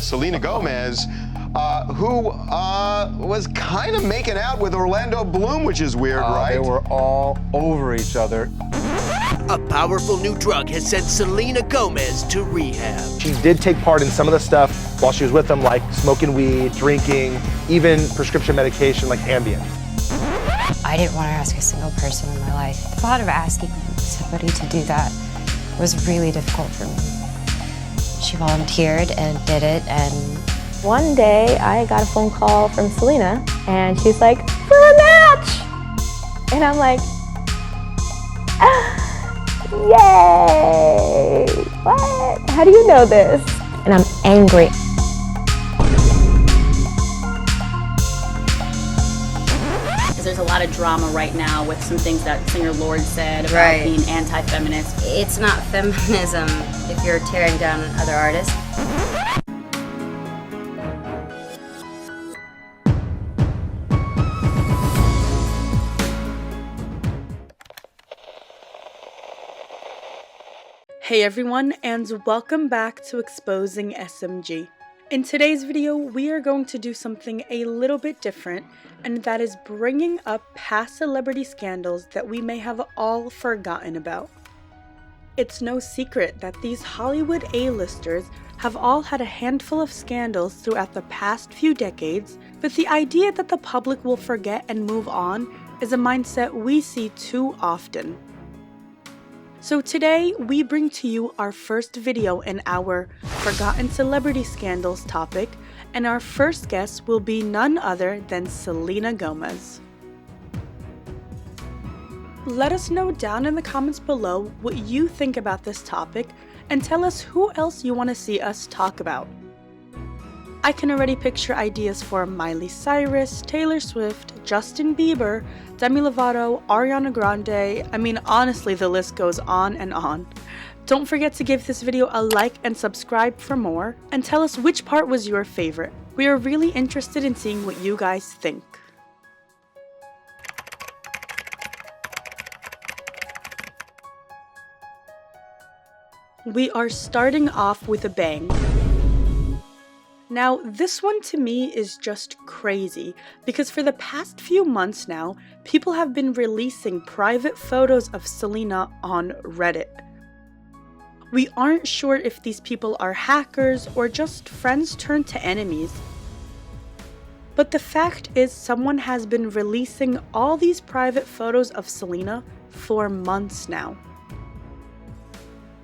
Selena Gomez, who was kind of making out with Orlando Bloom, which is weird, right? They were all over each other. A powerful new drug has sent Selena Gomez to rehab. She did take part in some of the stuff while she was with them, like smoking weed, drinking, even prescription medication like Ambien. I didn't want to ask a single person in my life. The thought of asking somebody to do that was really difficult for me. She volunteered and did it, and one day I got a phone call from Selena and she's like, "For a match!" And I'm like, yay! What? How do you know this? And I'm angry. There's a lot of drama right now with some things that singer Lorde said about being anti-feminist. it's not feminism if you're tearing down other artists. Hey everyone, and welcome back to Exposing SMG. In today's video, we are going to do something a little bit different, and that is bringing up past celebrity scandals that we may have all forgotten about. It's no secret that these Hollywood A-listers have all had a handful of scandals throughout the past few decades, but the idea that the public will forget and move on is a mindset we see too often. So today, we bring to you our first video in our Forgotten Celebrity Scandals topic, and our first guest will be none other than Selena Gomez. Let us know down in the comments below what you think about this topic, and tell us who else you want to see us talk about. I can already picture ideas for Miley Cyrus, Taylor Swift, Justin Bieber, Demi Lovato, Ariana Grande. I mean, honestly, the list goes on and on. Don't forget to give this video a like and subscribe for more, and tell us which part was your favorite. We are really interested in seeing what you guys think. We are starting off with a bang. Now, this one to me is just crazy, because for the past few months now, people have been releasing private photos of Selena on Reddit. We aren't sure if these people are hackers or just friends turned to enemies. But the fact is, someone has been releasing all these private photos of Selena for months now.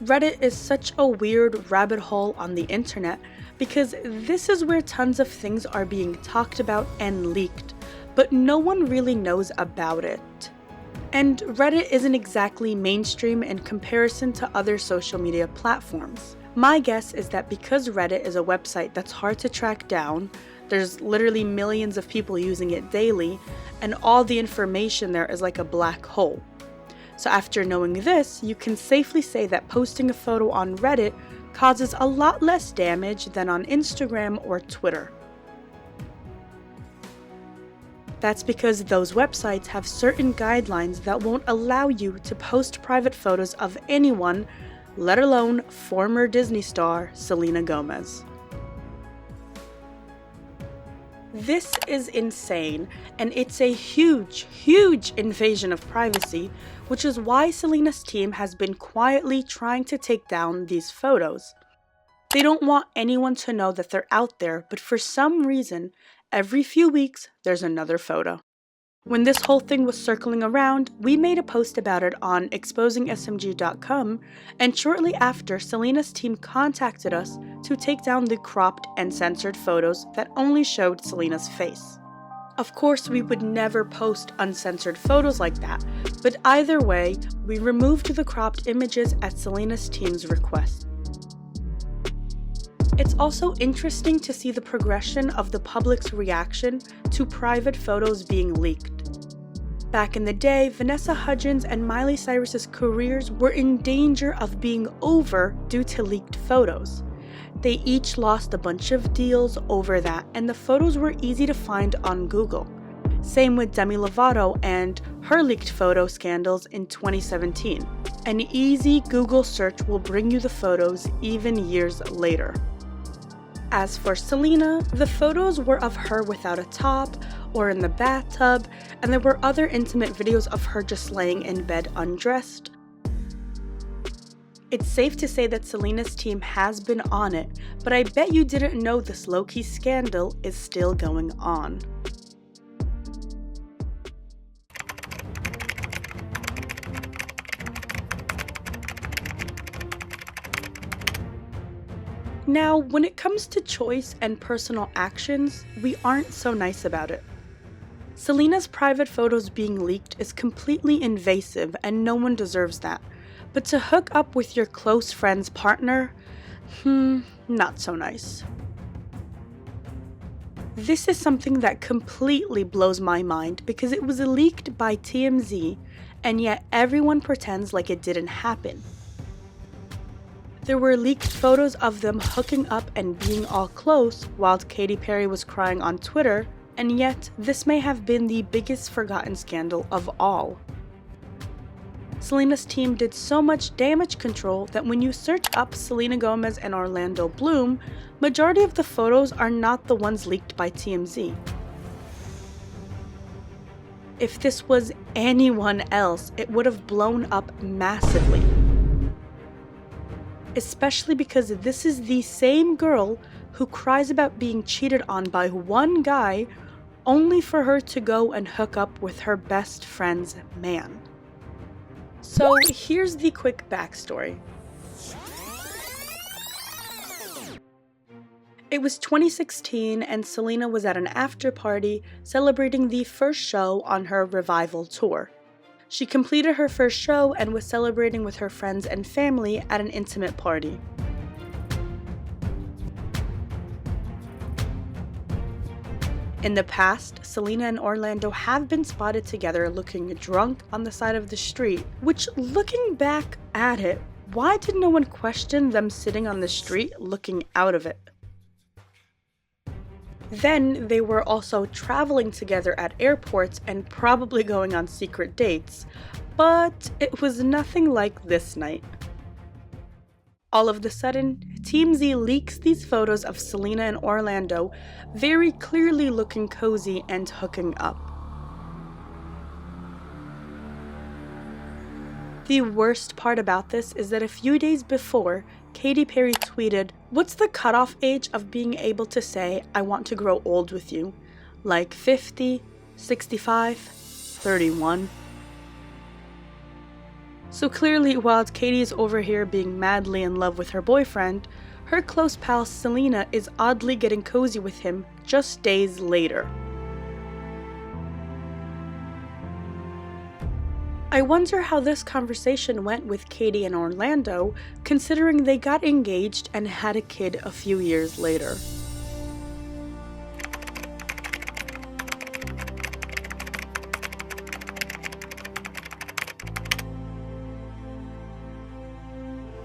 Reddit is such a weird rabbit hole on the internet, because this is where tons of things are being talked about and leaked, but no one really knows about it. And Reddit isn't exactly mainstream in comparison to other social media platforms. My guess is that because Reddit is a website that's hard to track down, there's literally millions of people using it daily, and all the information there is like a black hole. So after knowing this, you can safely say that posting a photo on Reddit causes a lot less damage than on Instagram or Twitter. That's because those websites have certain guidelines that won't allow you to post private photos of anyone, let alone former Disney star Selena Gomez. This is insane, and it's a huge, huge invasion of privacy, which is why Selena's team has been quietly trying to take down these photos. They don't want anyone to know that they're out there, but for some reason, every few weeks, there's another photo. When this whole thing was circling around, we made a post about it on exposingsmg.com, and shortly after, Selena's team contacted us to take down the cropped and censored photos that only showed Selena's face. Of course, we would never post uncensored photos like that, but either way, we removed the cropped images at Selena's team's request. It's also interesting to see the progression of the public's reaction to private photos being leaked. Back in the day, Vanessa Hudgens and Miley Cyrus's careers were in danger of being over due to leaked photos. They each lost a bunch of deals over that, and the photos were easy to find on Google. Same with Demi Lovato and her leaked photo scandals in 2017. An easy Google search will bring you the photos even years later. As for Selena, the photos were of her without a top or in the bathtub, and there were other intimate videos of her just laying in bed undressed. It's safe to say that Selena's team has been on it, but I bet you didn't know this low-key scandal is still going on. Now, when it comes to choice and personal actions, we aren't so nice about it. Selena's private photos being leaked is completely invasive and no one deserves that. But to hook up with your close friend's partner, not so nice. This is something that completely blows my mind because it was leaked by TMZ and yet everyone pretends like it didn't happen. There were leaked photos of them hooking up and being all close while Katy Perry was crying on Twitter, and yet this may have been the biggest forgotten scandal of all. Selena's team did so much damage control that when you search up Selena Gomez and Orlando Bloom, majority of the photos are not the ones leaked by TMZ. If this was anyone else, it would have blown up massively. Especially because this is the same girl who cries about being cheated on by one guy only for her to go and hook up with her best friend's man. So here's the quick backstory. It was 2016 and Selena was at an after party celebrating the first show on her revival tour. She completed her first show and was celebrating with her friends and family at an intimate party. In the past, Selena and Orlando have been spotted together looking drunk on the side of the street, which, looking back at it, why did no one question them sitting on the street looking out of it? Then they were also traveling together at airports and probably going on secret dates, but it was nothing like this night. All of a sudden, TMZ leaks these photos of Selena and Orlando very clearly looking cozy and hooking up. The worst part about this is that a few days before, Katy Perry tweeted, "What's the cutoff age of being able to say, I want to grow old with you? Like 50, 65, 31? So clearly, while Katy is over here being madly in love with her boyfriend, her close pal Selena is oddly getting cozy with him just days later. I wonder how this conversation went with Katy and Orlando, considering they got engaged and had a kid a few years later.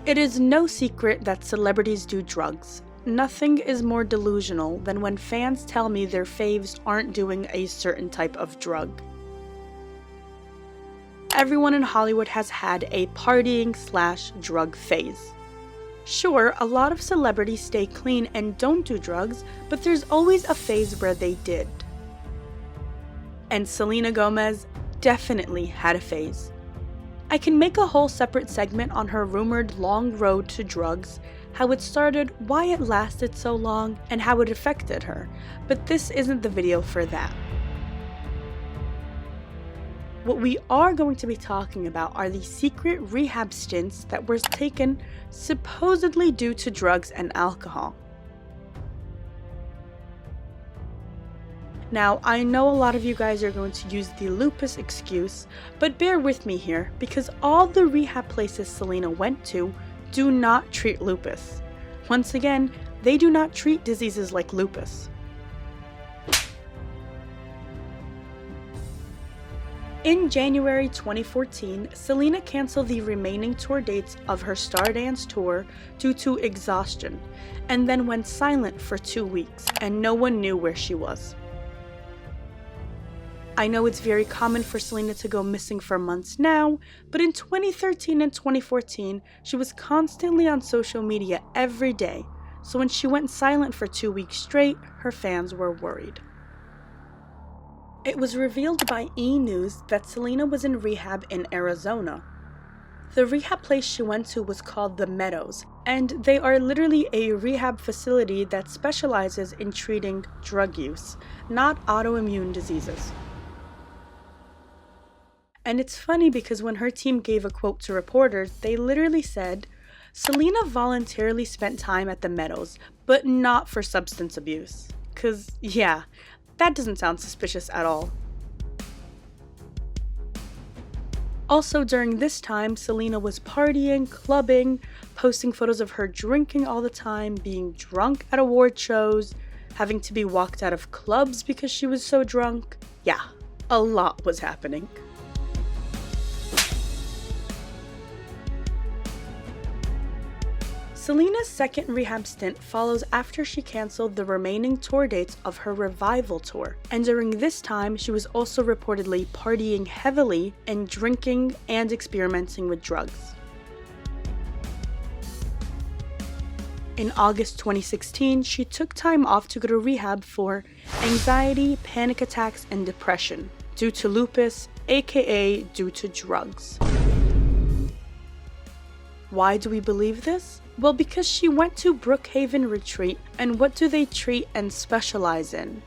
It is no secret that celebrities do drugs. Nothing is more delusional than when fans tell me their faves aren't doing a certain type of drug. Everyone in Hollywood has had a partying/drug phase. Sure, a lot of celebrities stay clean and don't do drugs, but there's always a phase where they did. And Selena Gomez definitely had a phase. I can make a whole separate segment on her rumored long road to drugs, how it started, why it lasted so long, and how it affected her, but this isn't the video for that. What we are going to be talking about are the secret rehab stints that were taken supposedly due to drugs and alcohol. Now, I know a lot of you guys are going to use the lupus excuse, but bear with me here because all the rehab places Selena went to do not treat lupus. Once again, they do not treat diseases like lupus. In January 2014, Selena canceled the remaining tour dates of her Stardance tour due to exhaustion, and then went silent for 2 weeks, and no one knew where she was. I know it's very common for Selena to go missing for months now, but in 2013 and 2014, she was constantly on social media every day, so when she went silent for 2 weeks straight, her fans were worried. It was revealed by E! News that Selena was in rehab in Arizona. The rehab place she went to was called The Meadows, and they are literally a rehab facility that specializes in treating drug use, not autoimmune diseases. And it's funny because when her team gave a quote to reporters, they literally said, "Selena voluntarily spent time at The Meadows, but not for substance abuse." 'Cause, yeah, that doesn't sound suspicious at all. Also, during this time, Selena was partying, clubbing, posting photos of her drinking all the time, being drunk at award shows, having to be walked out of clubs because she was so drunk. Yeah, a lot was happening. Selena's second rehab stint follows after she canceled the remaining tour dates of her revival tour, and during this time she was also reportedly partying heavily and drinking and experimenting with drugs. In August 2016, she took time off to go to rehab for anxiety, panic attacks, and depression due to lupus, aka due to drugs. Why do we believe this? Well, because she went to Brookhaven Retreat, and what do they treat and specialize in?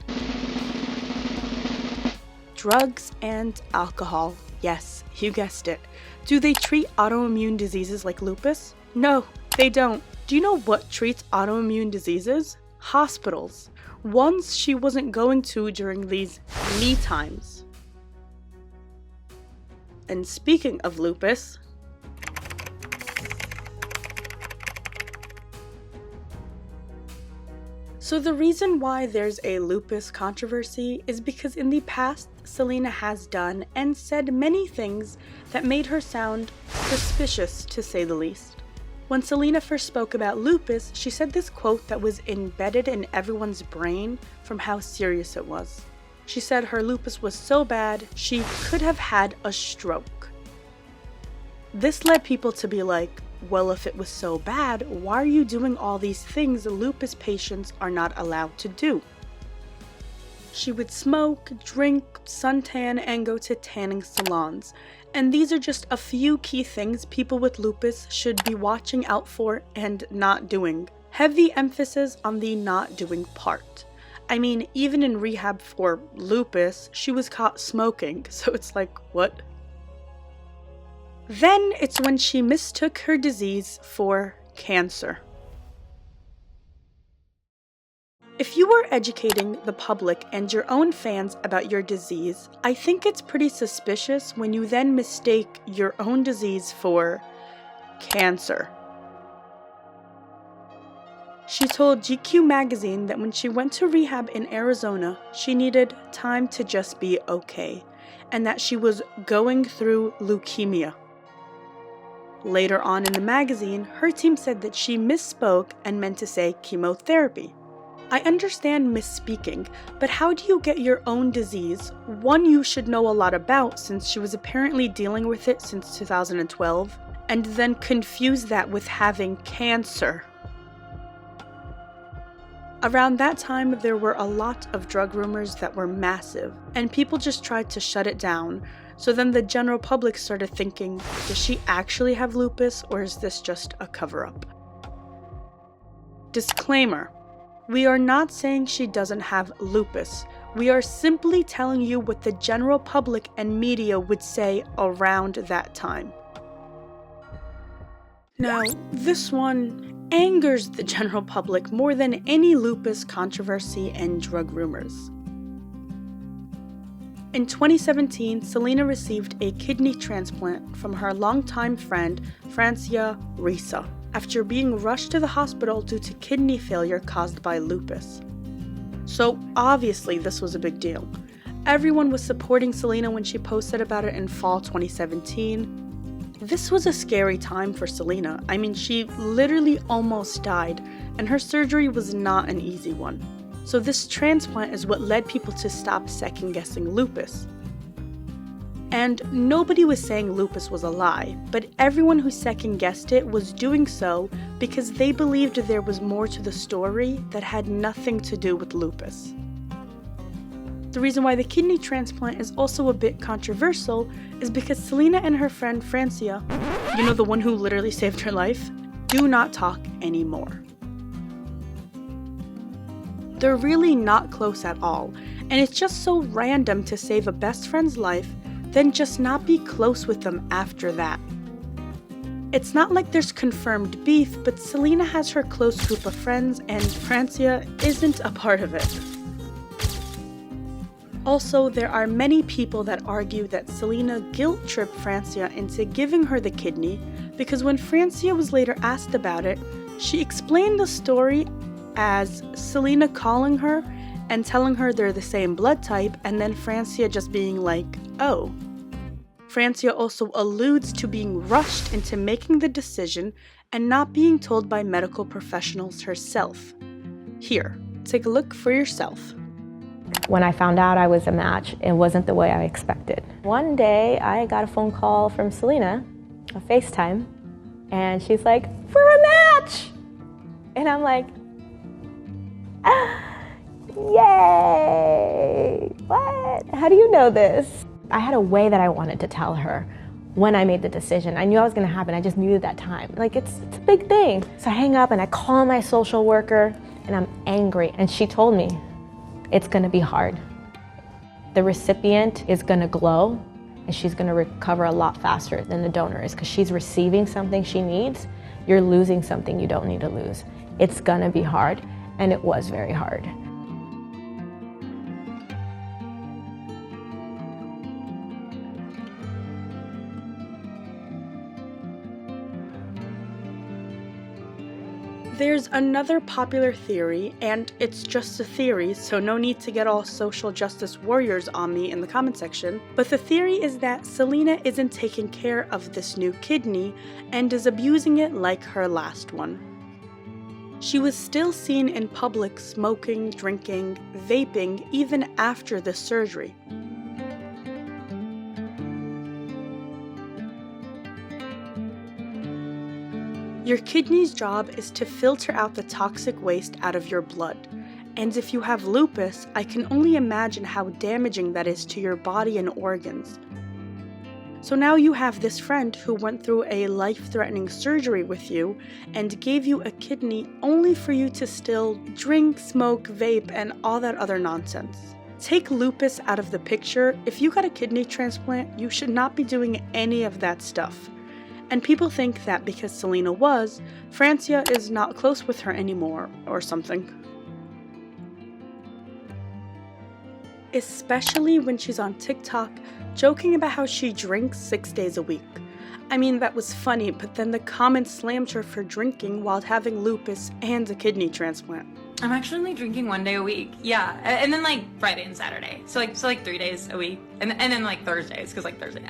Drugs and alcohol. Yes, you guessed it. Do they treat autoimmune diseases like lupus? No, they don't. Do you know what treats autoimmune diseases? Hospitals. Ones she wasn't going to during these me times. And speaking of lupus, so the reason why there's a lupus controversy is because in the past, Selena has done and said many things that made her sound suspicious, to say the least. When Selena first spoke about lupus, she said this quote that was embedded in everyone's brain from how serious it was. She said her lupus was so bad, she could have had a stroke. This led people to be like, well, if it was so bad, why are you doing all these things lupus patients are not allowed to do? She would smoke, drink, suntan, and go to tanning salons. And these are just a few key things people with lupus should be watching out for and not doing. Heavy emphasis on the not doing part. I mean, even in rehab for lupus, she was caught smoking, so it's like, what? Then it's when she mistook her disease for cancer. If you are educating the public and your own fans about your disease, I think it's pretty suspicious when you then mistake your own disease for cancer. She told GQ magazine that when she went to rehab in Arizona, she needed time to just be okay, and that she was going through leukemia. Later on in the magazine, her team said that she misspoke and meant to say chemotherapy. I understand misspeaking, but how do you get your own disease, one you should know a lot about since she was apparently dealing with it since 2012, and then confuse that with having cancer? Around that time, there were a lot of drug rumors that were massive, and people just tried to shut it down. So then the general public started thinking, does she actually have lupus, or is this just a cover-up? Disclaimer: we are not saying she doesn't have lupus. We are simply telling you what the general public and media would say around that time. Now, this one angers the general public more than any lupus controversy and drug rumors. In 2017, Selena received a kidney transplant from her longtime friend, Francia Raisa, after being rushed to the hospital due to kidney failure caused by lupus. So obviously this was a big deal. Everyone was supporting Selena when she posted about it in fall 2017. This was a scary time for Selena. I mean, she literally almost died, and her surgery was not an easy one. So this transplant is what led people to stop second-guessing lupus. And nobody was saying lupus was a lie, but everyone who second-guessed it was doing so because they believed there was more to the story that had nothing to do with lupus. The reason why the kidney transplant is also a bit controversial is because Selena and her friend Francia, you know, the one who literally saved her life, do not talk anymore. They're really not close at all, and it's just so random to save a best friend's life, then just not be close with them after that. It's not like there's confirmed beef, but Selena has her close group of friends and Francia isn't a part of it. Also, there are many people that argue that Selena guilt-tripped Francia into giving her the kidney because when Francia was later asked about it, she explained the story as Selena calling her and telling her they're the same blood type, and then Francia just being like, oh. Francia also alludes to being rushed into making the decision and not being told by medical professionals herself. Here, take a look for yourself. When I found out I was a match, it wasn't the way I expected. One day, I got a phone call from Selena, a FaceTime, and she's like, "For a match!" And I'm like, yay! What? How do you know this? I had a way that I wanted to tell her when I made the decision. I knew it was gonna happen, I just knew at that time. Like, it's a big thing. So I hang up and I call my social worker, and I'm angry, and she told me, it's gonna be hard. The recipient is gonna glow, and she's gonna recover a lot faster than the donor is because she's receiving something she needs. You're losing something you don't need to lose. It's gonna be hard, and it was very hard. There's another popular theory, and it's just a theory, so no need to get all social justice warriors on me in the comment section, but the theory is that Selena isn't taking care of this new kidney and is abusing it like her last one. She was still seen in public smoking, drinking, vaping even after the surgery. Your kidney's job is to filter out the toxic waste out of your blood, and if you have lupus, I can only imagine how damaging that is to your body and organs. So now you have this friend who went through a life-threatening surgery with you and gave you a kidney only for you to still drink, smoke, vape, and all that other nonsense. Take lupus out of the picture. If you got a kidney transplant, you should not be doing any of that stuff. And people think that because Selena was, Francia is not close with her anymore, or something. Especially when she's on TikTok, joking about how she drinks 6 days a week. I mean, that was funny, but then the comments slammed her for drinking while having lupus and a kidney transplant. I'm actually only drinking 1 day a week. Yeah, and then like Friday and Saturday. So 3 days a week. And then like Thursdays, because like Thursday,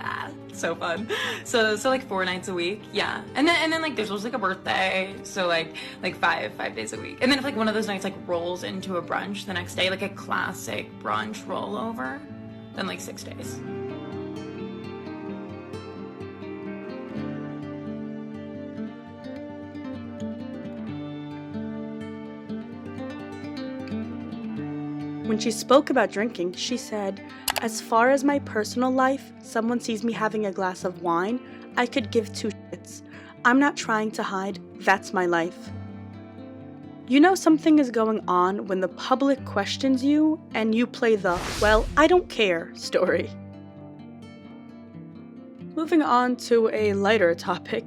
so fun. So like 4 nights a week, yeah. And then like there's also like a birthday, so like 5 days a week. And then if like one of those nights like rolls into a brunch the next day, like a classic brunch rollover, then like 6 days. When she spoke about drinking, she said, "As far as my personal life, someone sees me having a glass of wine, I could give 2 shits. I'm not trying to hide, that's my life." You know something is going on when the public questions you and you play the, well, I don't care story. Moving on to a lighter topic.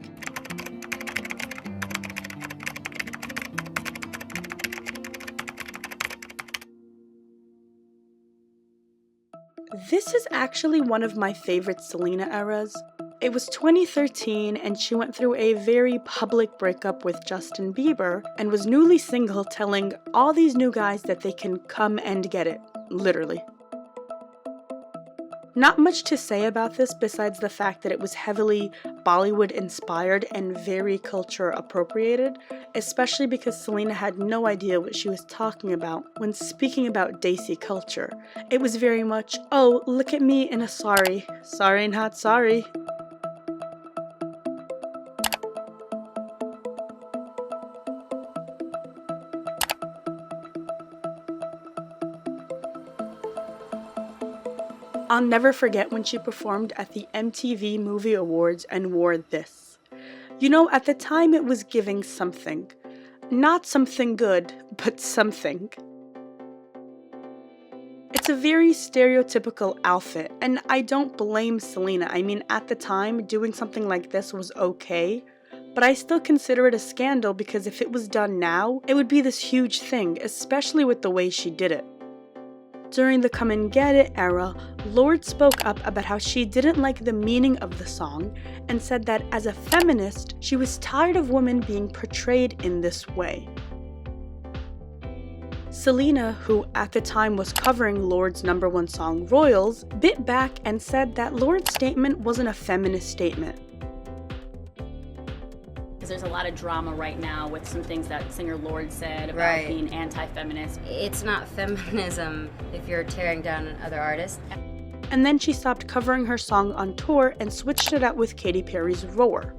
This is actually one of my favorite Selena eras. It was 2013 and she went through a very public breakup with Justin Bieber and was newly single, telling all these new guys that they can come and get it, literally. Not much to say about this besides the fact that it was heavily Bollywood inspired and very culture appropriated, especially because Selena had no idea what she was talking about when speaking about Desi culture. It was very much, oh, look at me in a sorry not sorry. I'll never forget when she performed at the MTV Movie Awards and wore this. You know, at the time it was giving something. Not something good, but something. It's a very stereotypical outfit, and I don't blame Selena. I mean, at the time, doing something like this was okay, but I still consider it a scandal because if it was done now, it would be this huge thing, especially with the way she did it. During the Come and Get It era, Lorde spoke up about how she didn't like the meaning of the song and said that as a feminist, she was tired of women being portrayed in this way. Selena, who at the time was covering Lorde's #1 song Royals, bit back and said that Lorde's statement wasn't a feminist statement. There's a lot of drama right now with some things that singer Lorde said about being anti-feminist. It's not feminism if you're tearing down other artists. And then she stopped covering her song on tour and switched it out with Katy Perry's Roar.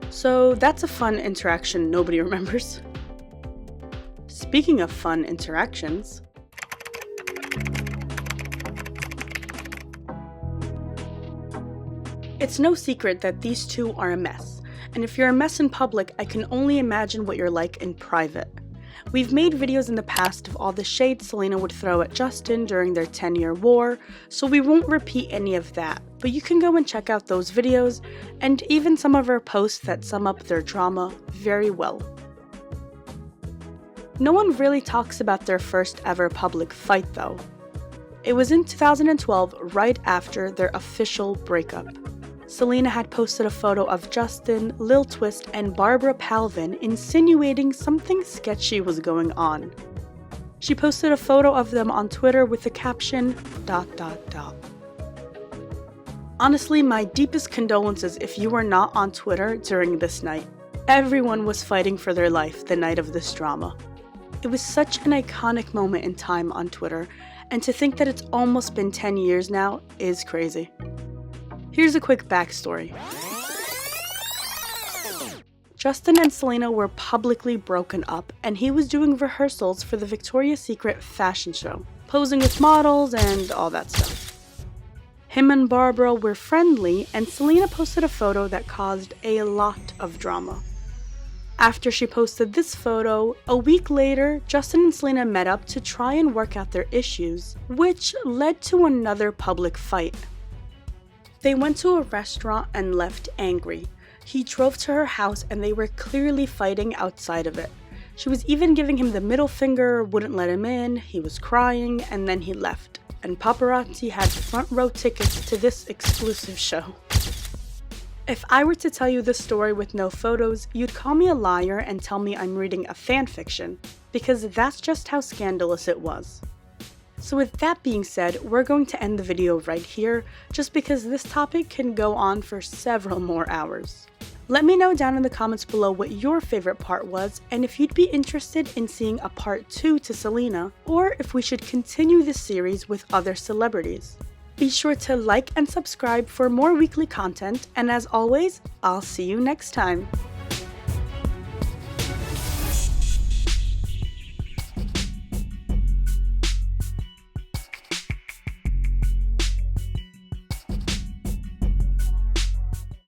So that's a fun interaction nobody remembers. Speaking of fun interactions, it's no secret that these two are a mess, and if you're a mess in public, I can only imagine what you're like in private. We've made videos in the past of all the shade Selena would throw at Justin during their 10-year war, so we won't repeat any of that, but you can go and check out those videos, and even some of her posts that sum up their drama very well. No one really talks about their first ever public fight though. It was in 2012, right after their official breakup. Selena had posted a photo of Justin, Lil Twist, and Barbara Palvin insinuating something sketchy was going on. She posted a photo of them on Twitter with the caption, ... Honestly, my deepest condolences if you were not on Twitter during this night. Everyone was fighting for their life the night of this drama. It was such an iconic moment in time on Twitter, and to think that it's almost been 10 years now is crazy. Here's a quick backstory. Justin and Selena were publicly broken up, and he was doing rehearsals for the Victoria's Secret fashion show, posing with models and all that stuff. Him and Barbara were friendly, and Selena posted a photo that caused a lot of drama. After she posted this photo, a week later, Justin and Selena met up to try and work out their issues, which led to another public fight. They went to a restaurant and left angry. He drove to her house and they were clearly fighting outside of it. She was even giving him the middle finger, wouldn't let him in, he was crying, and then he left. And paparazzi had front row tickets to this exclusive show. If I were to tell you this story with no photos, you'd call me a liar and tell me I'm reading a fan fiction, because that's just how scandalous it was. So with that being said, we're going to end the video right here, just because this topic can go on for several more hours. Let me know down in the comments below what your favorite part was, and if you'd be interested in seeing a part 2 to Selena, or if we should continue this series with other celebrities. Be sure to like and subscribe for more weekly content, and as always, I'll see you next time.